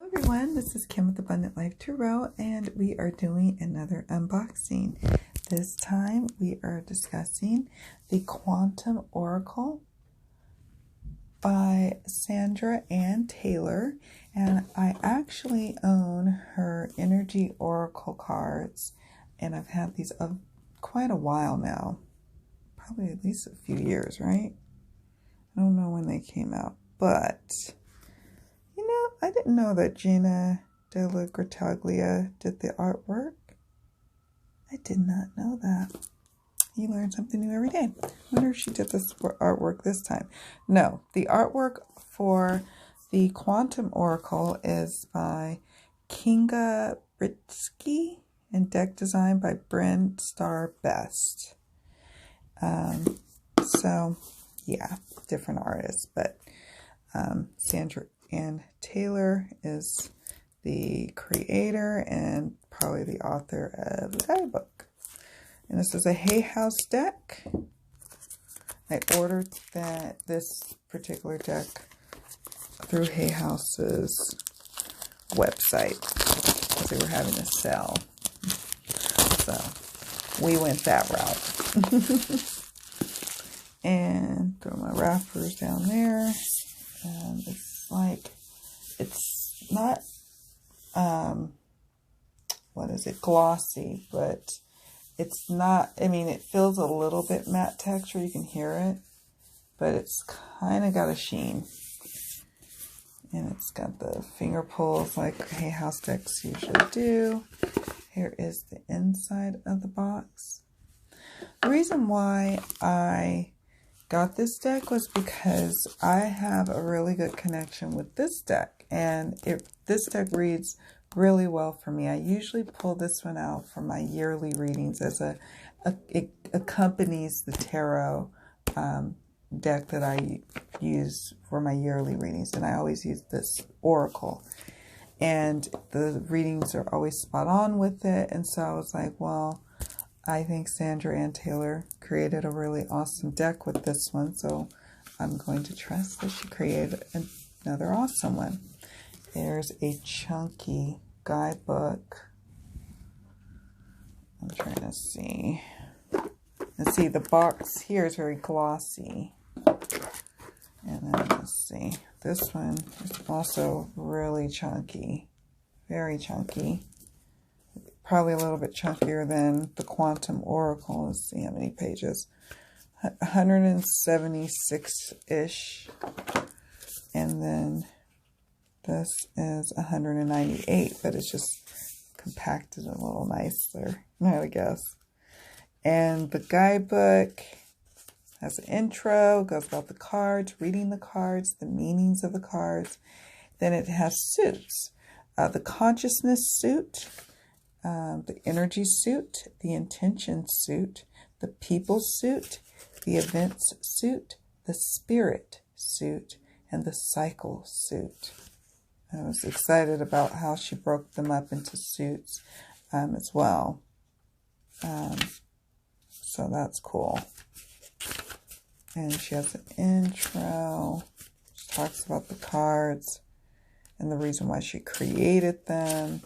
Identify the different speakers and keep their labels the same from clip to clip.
Speaker 1: Everyone, this is Kim with Abundant Life Tarot, and we are doing another unboxing. This time we are discussing the Quantum Oracle by Sandra Anne Taylor, and I actually own her Energy Oracle cards, and I've had these quite a while now, probably at least a few years, right? I don't know when they came out, but I didn't know that Gina Della Grataglia did the artwork. I did not know that. You learn something new every day. I wonder if she did this artwork this time. No, the artwork for the Quantum Oracle is by Kinga Britsky and deck design by Bryn Star Best. So, yeah, different artists, but Sandra Anne Taylor is the creator and probably the author of the guidebook. And this is a Hay House deck. I ordered this particular deck through Hay House's website because they were having a sale. So we went that route. And throw my wrappers down there. And it's not, glossy, but it's not, it feels a little bit matte texture, you can hear it, but it's kind of got a sheen. And it's got the finger pulls like Hay House decks usually do. Here is the inside of the box. The reason why I got this deck was because I have a really good connection with this deck, and this deck reads really well for me. I usually pull this one out for my yearly readings as it accompanies the tarot deck that I use for my yearly readings, and I always use this oracle, and the readings are always spot on with it. And so I was like, well, I think Sandra Anne Taylor created a really awesome deck with this one, so I'm going to trust that she created another awesome one. There's a chunky guidebook. I'm trying to see. Let's see, the box here is very glossy. And then let's see, this one is also really chunky, very chunky. Probably a little bit chunkier than the Quantum Oracle. Let's see how many pages. 176-ish. And then this is 198, but it's just compacted a little nicer, I guess. And the guidebook has an intro, goes about the cards, reading the cards, the meanings of the cards. Then it has suits. The consciousness suit, the energy suit, the intention suit, the people suit, the events suit, the spirit suit, and the cycle suit. I was excited about how she broke them up into suits as well. So that's cool. And she has an intro. She talks about the cards and the reason why she created them.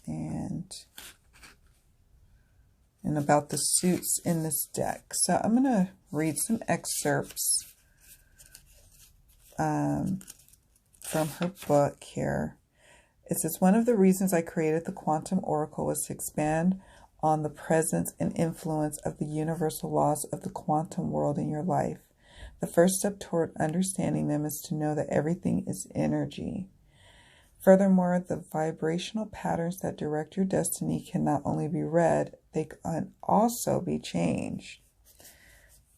Speaker 1: And about the suits in this deck. So I'm going to read some excerpts from her book here. It says, one of the reasons I created the Quantum Oracle was to expand on the presence and influence of the universal laws of the quantum world in your life. The first step toward understanding them is to know that everything is energy. Furthermore, the vibrational patterns that direct your destiny can not only be read, they can also be changed.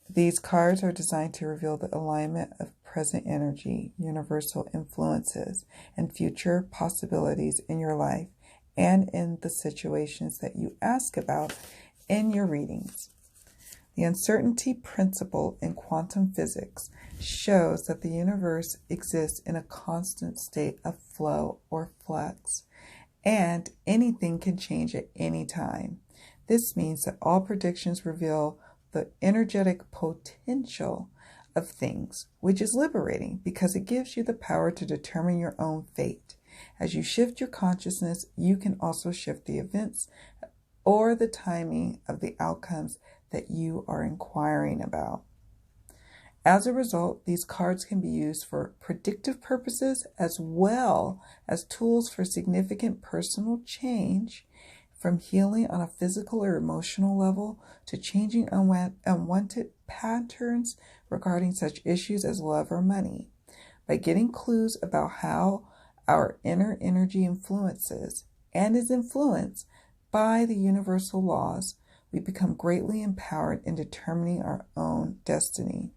Speaker 1: These cards are designed to reveal the alignment of present energy, universal influences, and future possibilities in your life and in the situations that you ask about in your readings. The uncertainty principle in quantum physics shows that the universe exists in a constant state of flow or flux, and anything can change at any time. This means that all predictions reveal the energetic potential of things, which is liberating because it gives you the power to determine your own fate. As you shift your consciousness, you can also shift the events or the timing of the outcomes that you are inquiring about. As a result, these cards can be used for predictive purposes as well as tools for significant personal change, from healing on a physical or emotional level to changing unwanted patterns regarding such issues as love or money. By getting clues about how our inner energy influences and is influenced by the universal laws, we become greatly empowered in determining our own destiny.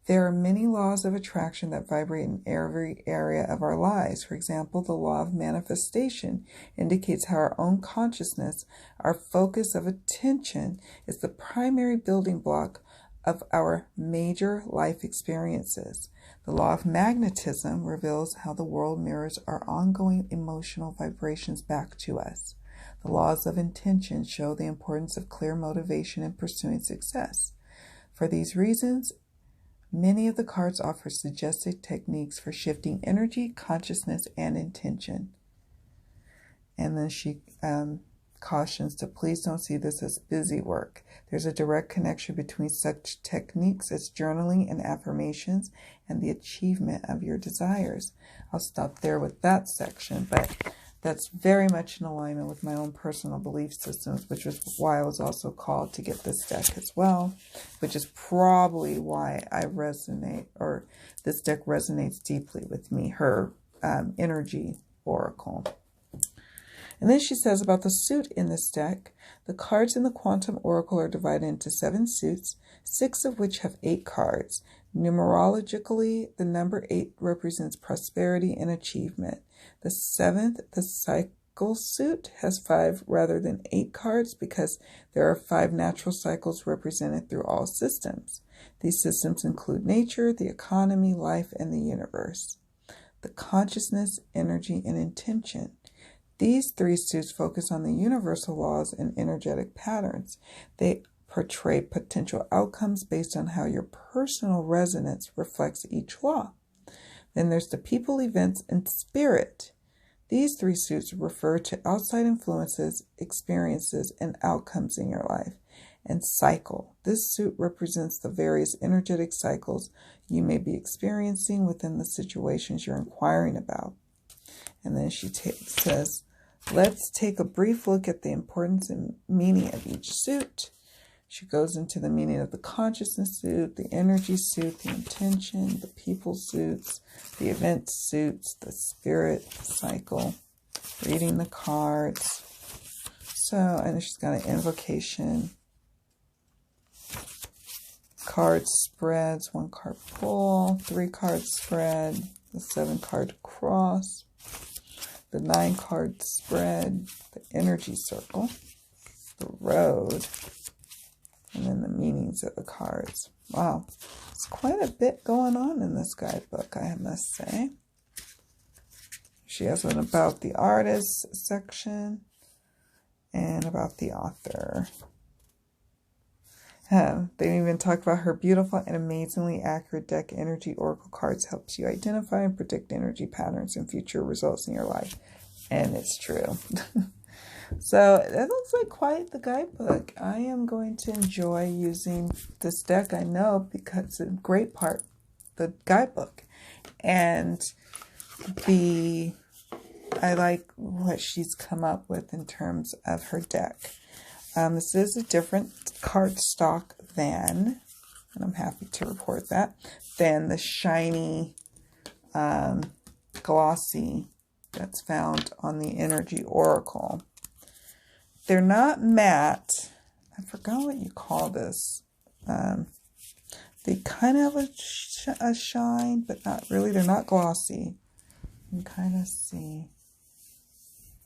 Speaker 1: There are many laws of attraction that vibrate in every area of our lives. For example, the law of manifestation indicates how our own consciousness, our focus of attention, is the primary building block of our major life experiences. The law of magnetism reveals how the world mirrors our ongoing emotional vibrations back to us. The laws of intention show the importance of clear motivation in pursuing success. For these reasons, many of the cards offer suggested techniques for shifting energy, consciousness, and intention. And then she cautions to please don't see this as busy work. There's a direct connection between such techniques as journaling and affirmations and the achievement of your desires. I'll stop there with that section, but that's very much in alignment with my own personal belief systems, which is why I was also called to get this deck as well, which is probably why I resonate, or this deck resonates deeply with me, her energy oracle. And then she says about the suit in this deck, the cards in the Quantum Oracle are divided into 7 suits, 6 of which have 8 cards. Numerologically, the number 8 represents prosperity and achievement. The 7th, the cycle suit, has 5 rather than 8 cards because there are 5 natural cycles represented through all systems. These systems include nature, the economy, life, and the universe. The consciousness, energy, and intention. These 3 suits focus on the universal laws and energetic patterns. They portray potential outcomes based on how your personal resonance reflects each law. Then there's the people, events, and spirit. These 3 suits refer to outside influences, experiences, and outcomes in your life. And cycle. This suit represents the various energetic cycles you may be experiencing within the situations you're inquiring about. And then she says, let's take a brief look at the importance and meaning of each suit. She goes into the meaning of the consciousness suit, the energy suit, the intention, the people suits, the event suits, the spirit cycle, reading the cards. So, and she's got an invocation. Card spreads, 1 card pull, 3 card spread, the 7 card cross, the 9 card spread, the energy circle, the road, and then the meanings of the cards. Wow, it's quite a bit going on in this guidebook, I must say. She has one about the artist section and about the author. They even talk about her beautiful and amazingly accurate deck energy oracle cards helps you identify and predict energy patterns and future results in your life. And it's true. So that looks like quite the guidebook. I am going to enjoy using this deck, I know, because it's a great part, the guidebook. And I like what she's come up with in terms of her deck. This is a different card stock than, and I'm happy to report that, than the shiny, glossy that's found on the Energy Oracle. They're not matte. I forgot what you call this. They kind of have a shine, but not really. They're not glossy. You can kind of see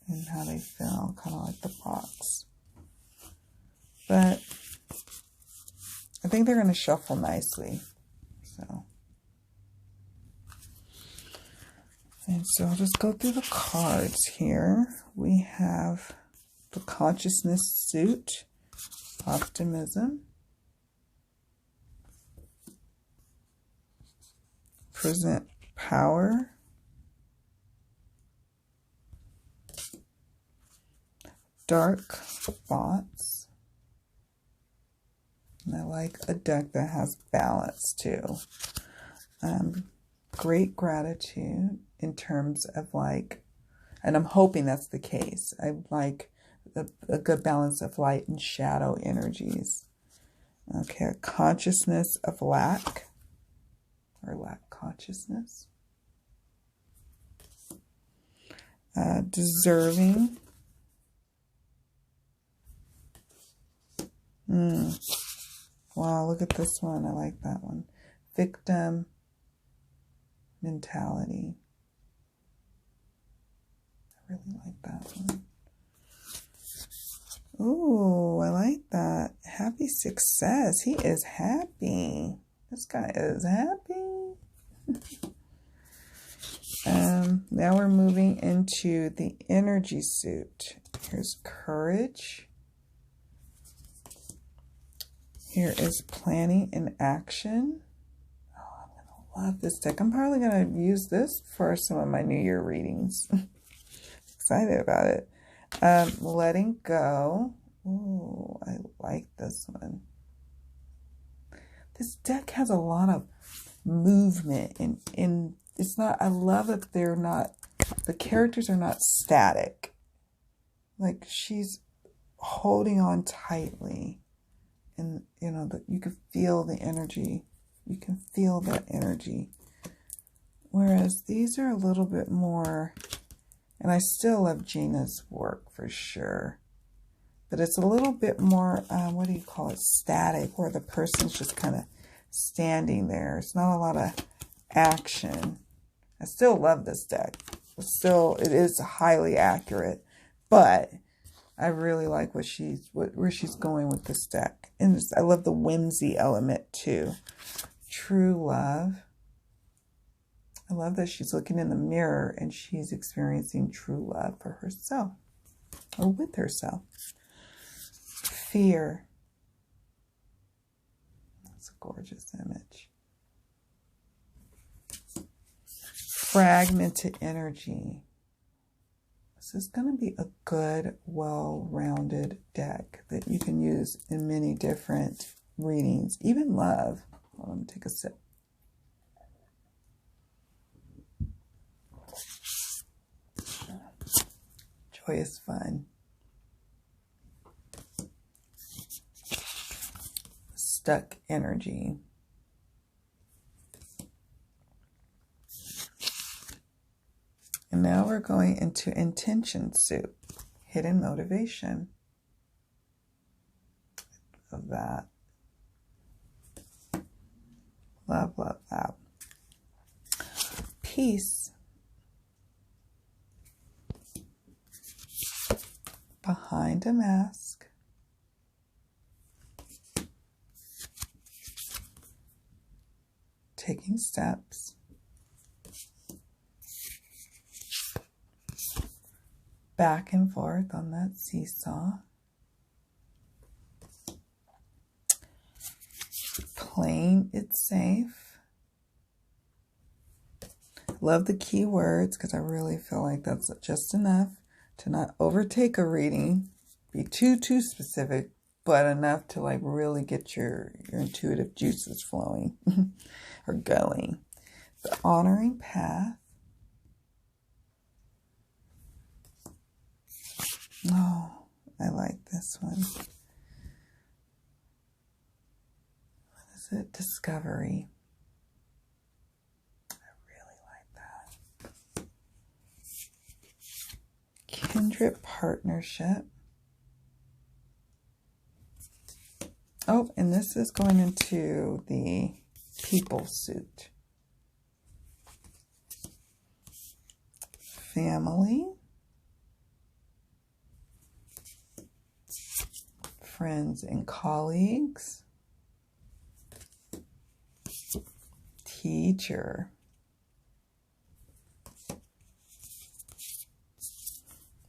Speaker 1: in how they feel, kind of like the box. But I think they're going to shuffle nicely. So I'll just go through the cards here. We have the consciousness suit, optimism, represent power. Dark thoughts. And I like a deck that has balance too. Great gratitude in terms of like, and I'm hoping that's the case. I like a good balance of light and shadow energies. Okay, a consciousness of lack, or lack consciousness. Deserving. Wow, look at this one. I like that one. Victim mentality. I really like that one. Ooh, I like that. Happy success. He is happy. This guy is happy. Now we're moving into the energy suit. Here's courage. Here is planning and action. Oh, I'm going to love this deck. I'm probably going to use this for some of my New Year readings. Excited about it. Letting go. Ooh, I like this one. This deck has a lot of movement and it's not, I love that they're not, the characters are not static. Like she's holding on tightly and you know that you can feel the energy. You can feel that energy. Whereas these are a little bit more, and I still love Gina's work for sure. But it's a little bit more, what do you call it, static, where the person's just kind of standing there. It's not a lot of action. I still love this deck. It is highly accurate, but I really like where she's going with this deck. And I love the whimsy element too. True love. I love that she's looking in the mirror and she's experiencing true love for herself or with herself. Fear. That's a gorgeous image. Fragmented energy. This is going to be a good, well-rounded deck that you can use in many different readings, even love. Hold on, let me take a sip. Joy is fun. Stuck energy. And now we're going into intention suit. Hidden motivation. Of that. Love, love, love. Peace. Behind a mask. Taking steps. Back and forth on that seesaw. Playing it safe. Love the key words because I really feel like that's just enough to not overtake a reading, be too specific, but enough to like really get your intuitive juices flowing or going. The honoring path. Oh, I like this one. What is it? Discovery. I really like that. Kindred partnership. Oh, and this is going into the people suit. Family. Friends and colleagues. Teacher.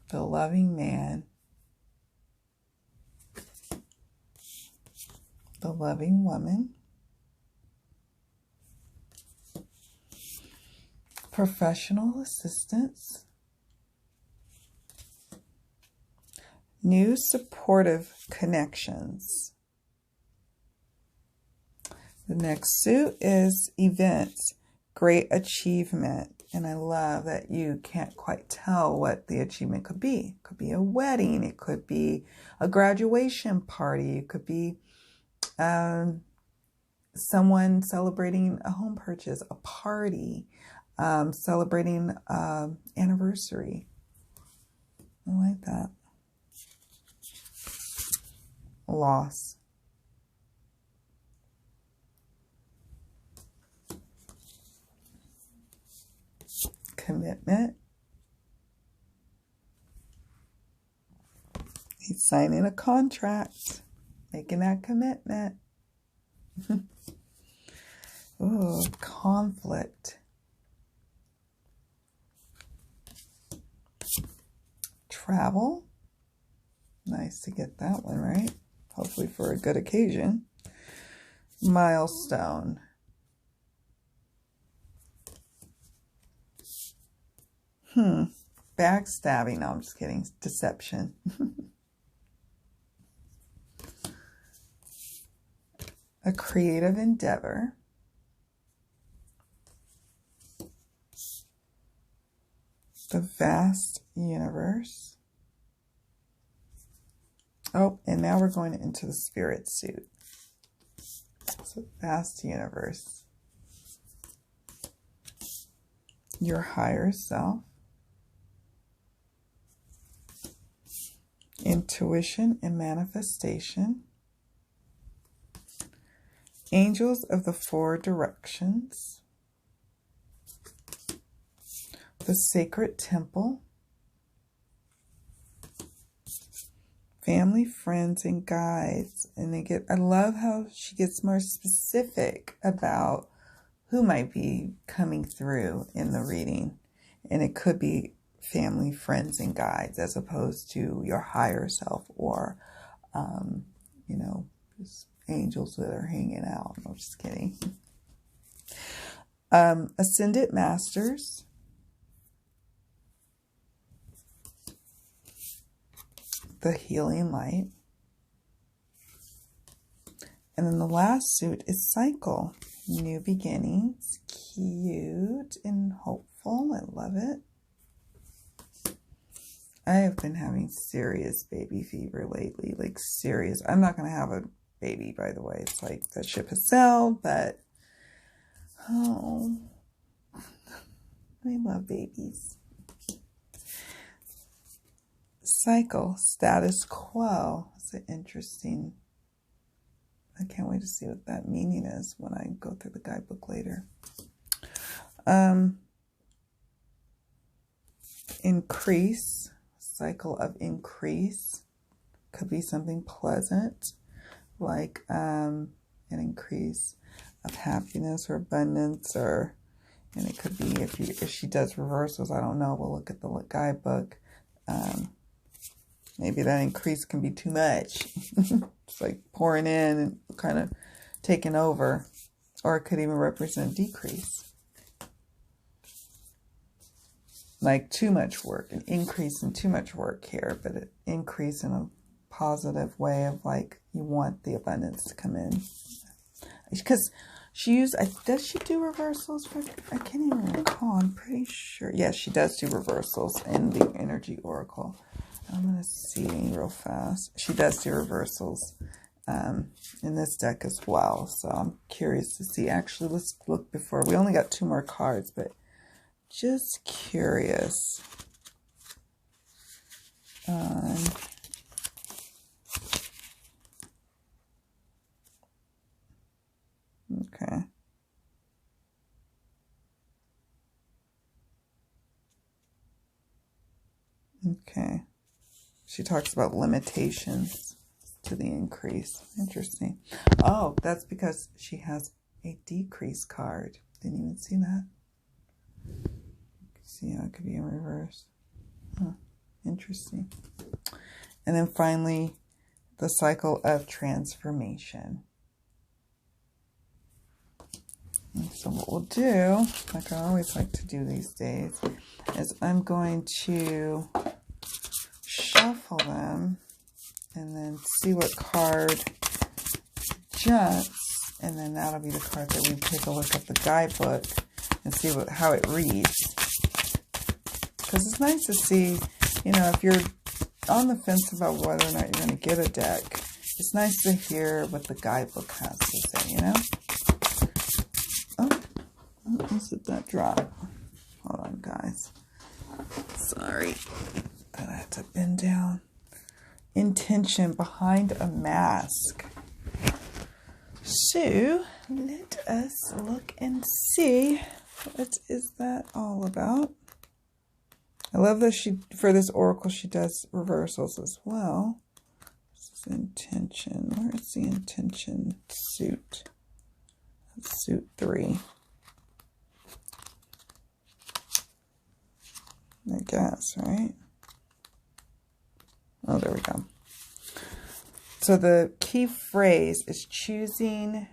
Speaker 1: The loving man. The loving woman. Professional assistance. New supportive connections. The next suit is events, great achievement. And I love that you can't quite tell what the achievement could be. It could be a wedding. It could be a graduation party. It could be someone celebrating a home purchase, a party, celebrating anniversary. I like that. Loss. Commitment. He's signing a contract, making that commitment. Oh, conflict. Travel. Nice to get that one right. Hopefully for a good occasion. Milestone. Backstabbing. No, I'm just kidding. Deception. A creative endeavor. The vast universe. Oh, and now we're going into the spirit suit. So vast universe. Your higher self. Intuition and manifestation. Angels of the four directions. The sacred temple. Family, friends, and guides. And I love how she gets more specific about who might be coming through in the reading. And it could be family, friends, and guides as opposed to your higher self or, just angels that are hanging out. I'm just kidding. Ascended Masters. The Healing Light. And then the last suit is Cycle. New beginnings. Cute and hopeful. I love it. I have been having serious baby fever lately. Like serious. I'm not going to have a baby, by the way. It's like the ship has sailed, but oh, I love babies. Cycle, status quo. It's an interesting. I can't wait to see what that meaning is when I go through the guidebook later. Increase, cycle of increase. Could be something pleasant, like an increase of happiness or abundance, and it could be if she does reversals. I don't know. We'll look at the guidebook. Maybe that increase can be too much. It's like pouring in and kind of taking over. Or it could even represent decrease. Like too much work. An increase in too much work here. But an increase in a positive way of like you want the abundance to come in. Because does she do reversals? I can't even recall. I'm pretty sure. Yes, she does do reversals in the Energy Oracle. I'm going to see real fast. She does do reversals in this deck as well. So I'm curious to see. Actually, let's look before. We only got 2 more cards, but just curious. Okay. Okay. She talks about limitations to the increase. Interesting. Oh, that's because she has a decrease card. Didn't even see that. See how it could be in reverse. Huh. Interesting. And then finally, the cycle of transformation. And so what we'll do, like I always like to do these days, is I'm going to shuffle them and then see what card jumps, and then that'll be the card that we take a look at the guidebook and see how it reads. Because it's nice to see, you know, if you're on the fence about whether or not you're going to get a deck, it's nice to hear what the guidebook has to say, you know? Oh, did that drop? Hold on, guys. Sorry. I have to bend down. Intention behind a mask. So, let us look and see what is that all about. I love that for this oracle, she does reversals as well. This is intention. Where is the intention suit? That's suit 3. I guess, right? Oh, there we go. So the key phrase is choosing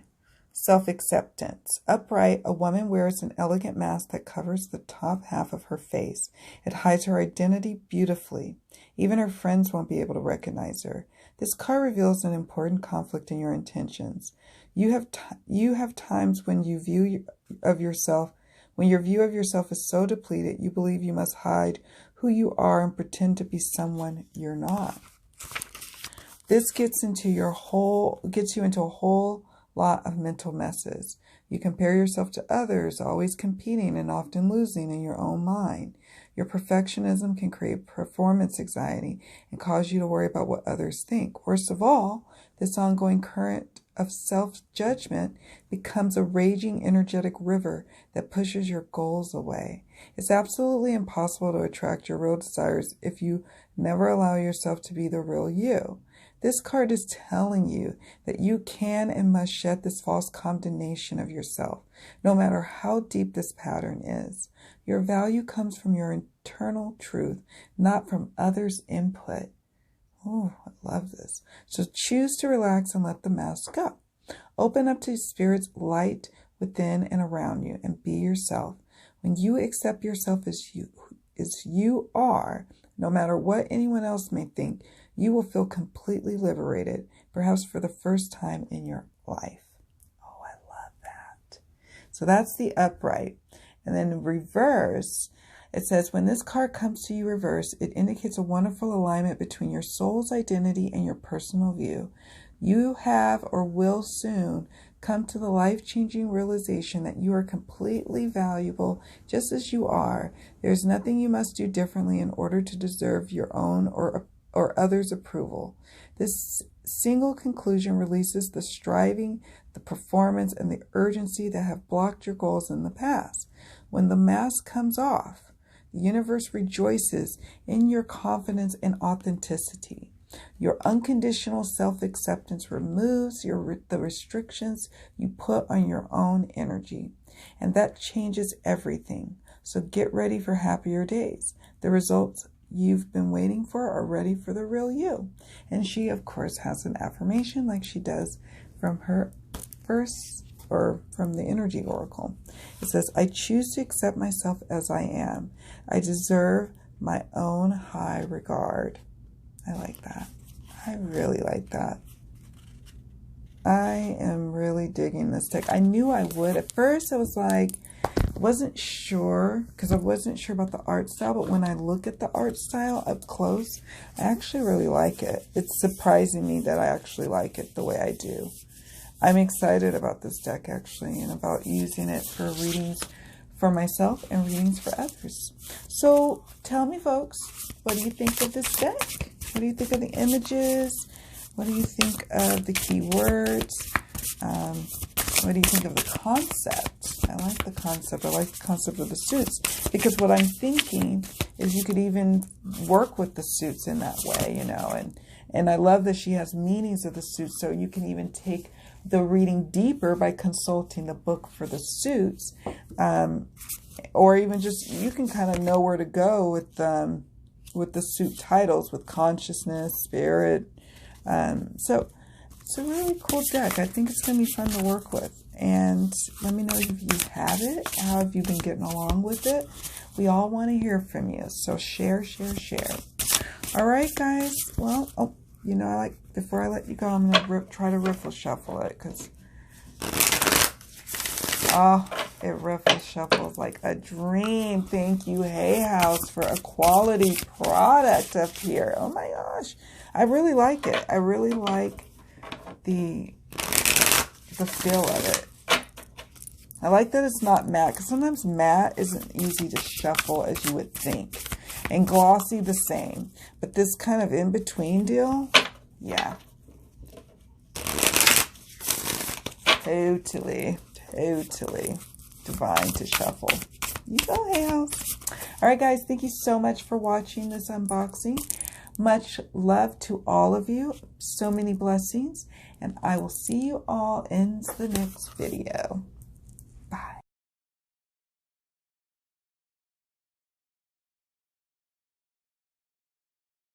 Speaker 1: self-acceptance. Upright, a woman wears an elegant mask that covers the top half of her face. It hides her identity beautifully. Even her friends won't be able to recognize her. This card reveals an important conflict in your intentions. You have times when your view of yourself is so depleted you believe you must hide who you are and pretend to be someone you're not. This gets you into a whole lot of mental messes. You compare yourself to others, always competing and often losing in your own mind. Your perfectionism can create performance anxiety and cause you to worry about what others think. Worst of all, this ongoing current of self-judgment becomes a raging energetic river that pushes your goals away. It's absolutely impossible to attract your real desires if you never allow yourself to be the real you. This card is telling you that you can and must shed this false condemnation of yourself, no matter how deep this pattern is. Your value comes from your internal truth, not from others' input. Oh, I love this. So choose to relax and let the mask go. Open up to Spirit's light within and around you and be yourself. When you accept yourself as you are, no matter what anyone else may think, you will feel completely liberated, perhaps for the first time in your life. Oh, I love that. So that's the upright. And then in reverse, it says, when this card comes to you reverse, it indicates a wonderful alignment between your soul's identity and your personal view. You have or will soon come to the life-changing realization that you are completely valuable just as you are. There's nothing you must do differently in order to deserve your own or others' approval. This single conclusion releases the striving, the performance, and the urgency that have blocked your goals in the past. When the mask comes off, the universe rejoices in your confidence and authenticity. Your unconditional self-acceptance removes the restrictions you put on your own energy, and that changes everything. So get ready for happier days. The results you've been waiting for are ready for the real you. And she, of course, has an affirmation like she does from her first, or from the energy oracle. It says, I choose to accept myself as I am. I deserve my own high regard. I like that. I really like that. I am really digging this deck. I knew I would. At first, I was like, wasn't sure, because I wasn't sure about the art style, but when I look at the art style up close, I actually really like it. It's surprising me that I actually like it the way I do. I'm excited about this deck, actually, and about using it for readings for myself and readings for others. So tell me, folks, what do you think of this deck? What do you think of the images? What do you think of the keywords? What do you think of the concept? I like the concept. I like the concept of the suits, because what I'm thinking is you could even work with the suits in that way, you know, and I love that she has meanings of the suits, so you can even take the reading deeper by consulting the book for the suits, or even just, you can kind of know where to go with the suit titles, with consciousness, spirit. So it's a really cool deck. I think it's going to be fun to work with. And let me know if you have it. How have you been getting along with it? We all want to hear from you. So share, share, share. All right, guys. Well, oh, you know, before I let you go, I'm going to try to riffle shuffle it because, oh, it riffle shuffles like a dream. Thank you, Hay House, for a quality product up here. Oh my gosh. I really like it. I really like the feel of it. I like that it's not matte, because sometimes matte isn't easy to shuffle as you would think. And glossy the same. But this kind of in-between deal, yeah. Totally divine to shuffle. You go, Hay House. All right, guys, thank you so much for watching this unboxing. Much love to all of you. So many blessings. And I will see you all in the next video.